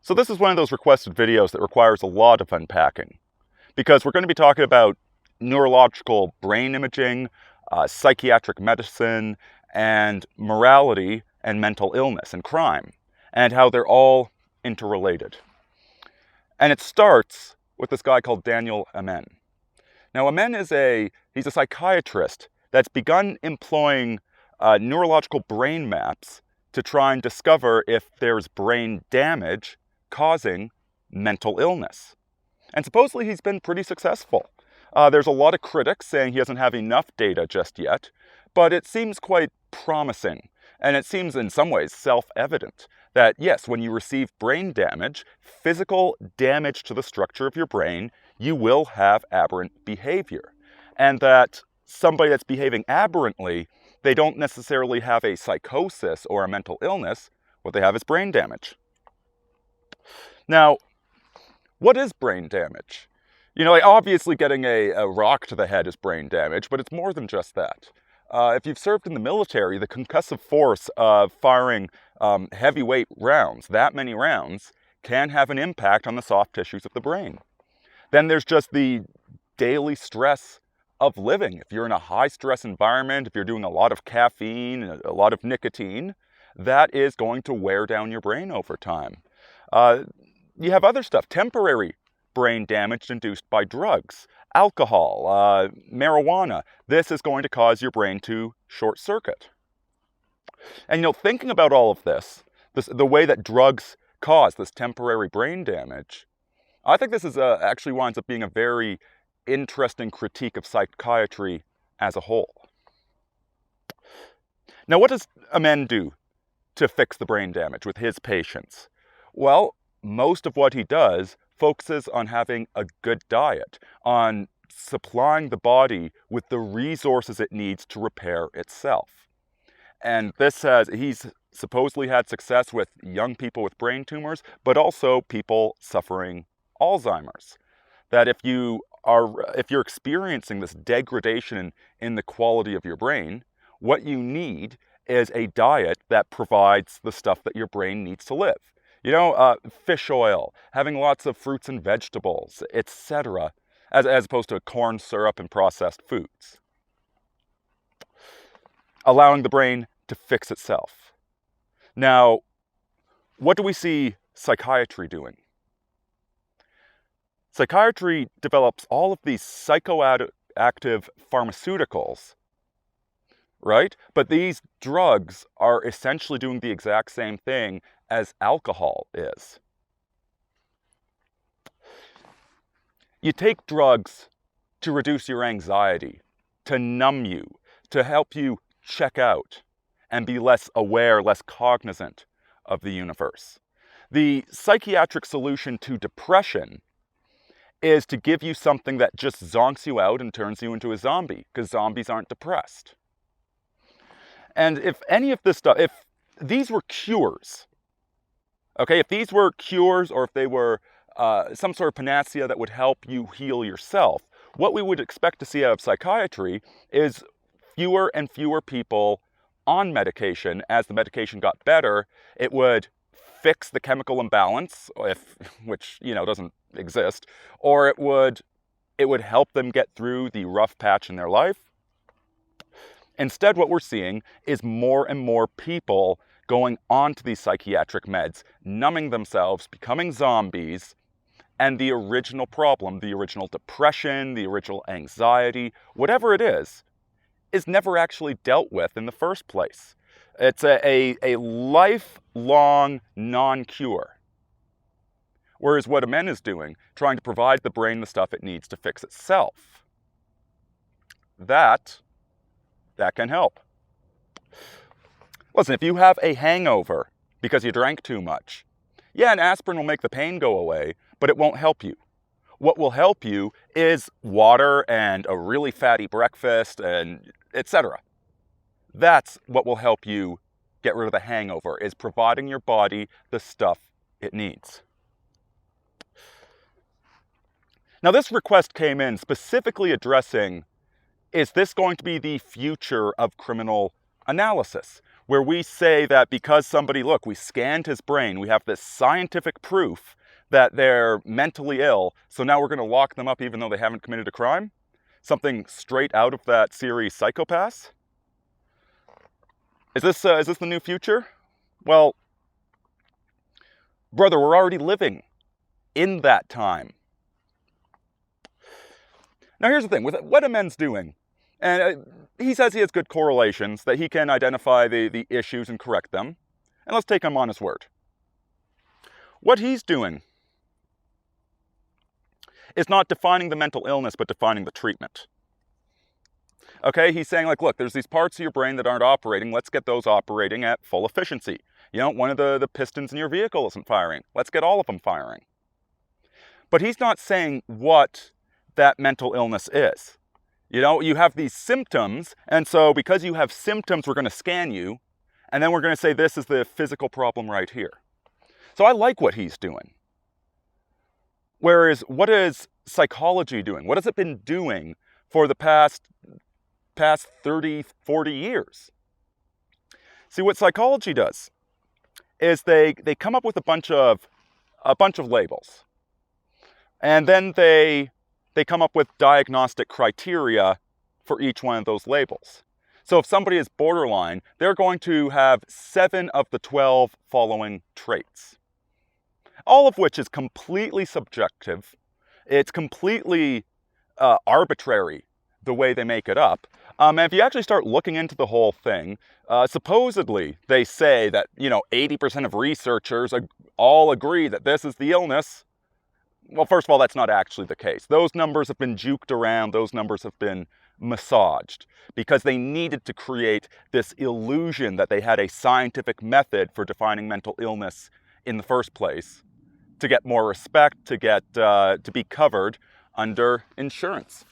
So this is one of those requested videos that requires a lot of unpacking, because we're going to be talking about neurological brain imaging, psychiatric medicine, and morality and mental illness and crime, and how they're all interrelated. And it starts with this guy called Daniel Amen. Now Amen he's a psychiatrist that's begun employing neurological brain maps to try and discover if there's brain damage causing mental illness. And supposedly he's been pretty successful. There's a lot of critics saying he doesn't have enough data just yet, but it seems quite promising. And it seems in some ways self-evident that yes, when you receive brain damage, physical damage to the structure of your brain, you will have aberrant behavior. And that somebody that's behaving aberrantly, they don't necessarily have a psychosis or a mental illness. What they have is brain damage. Now, what is brain damage? You know, like obviously getting a rock to the head is brain damage, but it's more than just that. If you've served in the military, the concussive force of firing heavyweight rounds, that many rounds, can have an impact on the soft tissues of the brain. Then there's just the daily stress of living. If you're in a high stress environment, if you're doing a lot of caffeine, a lot of nicotine, that is going to wear down your brain over time. You have other stuff, temporary brain damage induced by drugs, alcohol, marijuana. This is going to cause your brain to short circuit. And you know, thinking about all of this, the way that drugs cause this temporary brain damage, I think this is actually winds up being a very interesting critique of psychiatry as a whole. Now, what does Amen do to fix the brain damage with his patients? Well, most of what he does focuses on having a good diet, on supplying the body with the resources it needs to repair itself. And he's supposedly had success with young people with brain tumors, but also people suffering Alzheimer's. That if you're experiencing this degradation in the quality of your brain, what you need is a diet that provides the stuff that your brain needs to live. You know, fish oil, having lots of fruits and vegetables, etc., as opposed to corn syrup and processed foods. Allowing the brain to fix itself. Now, what do we see psychiatry doing? Psychiatry develops all of these psychoactive pharmaceuticals, right? But these drugs are essentially doing the exact same thing as alcohol is. You take drugs to reduce your anxiety, to numb you, to help you check out and be less aware, less cognizant of the universe. The psychiatric solution to depression is to give you something that just zonks you out and turns you into a zombie, because zombies aren't depressed. And if any of this stuff, if these were cures, okay, if these were cures or if they were some sort of panacea that would help you heal yourself, what we would expect to see out of psychiatry is fewer and fewer people on medication. As the medication got better, it would fix the chemical imbalance, which you know doesn't exist, or it would help them get through the rough patch in their life. Instead, what we're seeing is more and more people going onto these psychiatric meds, numbing themselves, becoming zombies, and the original problem, the original depression, the original anxiety, whatever it is never actually dealt with in the first place. It's a lifelong non-cure. Whereas what Amen is doing, trying to provide the brain the stuff it needs to fix itself, that can help. Listen, if you have a hangover because you drank too much, yeah, an aspirin will make the pain go away, but it won't help you. What will help you is water and a really fatty breakfast and etc. That's what will help you get rid of the hangover, is providing your body the stuff it needs. Now this request came in specifically addressing, is this going to be the future of criminal analysis? where we say that because somebody, look, we scanned his brain, we have this scientific proof that they're mentally ill, so now we're going to lock them up even though they haven't committed a crime? Something straight out of that series Psychopaths? Is this the new future? Well, brother, we're already living in that time. Now here's the thing, with what Amen's doing, and he says he has good correlations, that he can identify the issues and correct them, and let's take him on his word. What he's doing is not defining the mental illness, but defining the treatment. Okay, he's saying, like, look, there's these parts of your brain that aren't operating, let's get those operating at full efficiency. You know, one of the pistons in your vehicle isn't firing, let's get all of them firing. But he's not saying what that mental illness is. You know, you have these symptoms, and so because you have symptoms, we're going to scan you, and then we're going to say this is the physical problem right here. So I like what he's doing. Whereas, what is psychology doing? What has it been doing for the past 30, 40 years? See, what psychology does is they come up with a bunch of labels. And then they come up with diagnostic criteria for each one of those labels. So if somebody is borderline, they're going to have 7 of the 12 following traits. All of which is completely subjective. It's completely arbitrary, the way they make it up. And if you actually start looking into the whole thing, supposedly they say that, 80% of researchers all agree that this is the illness. Well, first of all, that's not actually the case. Those numbers have been juked around, those numbers have been massaged because they needed to create this illusion that they had a scientific method for defining mental illness in the first place, to get more respect, to be covered under insurance.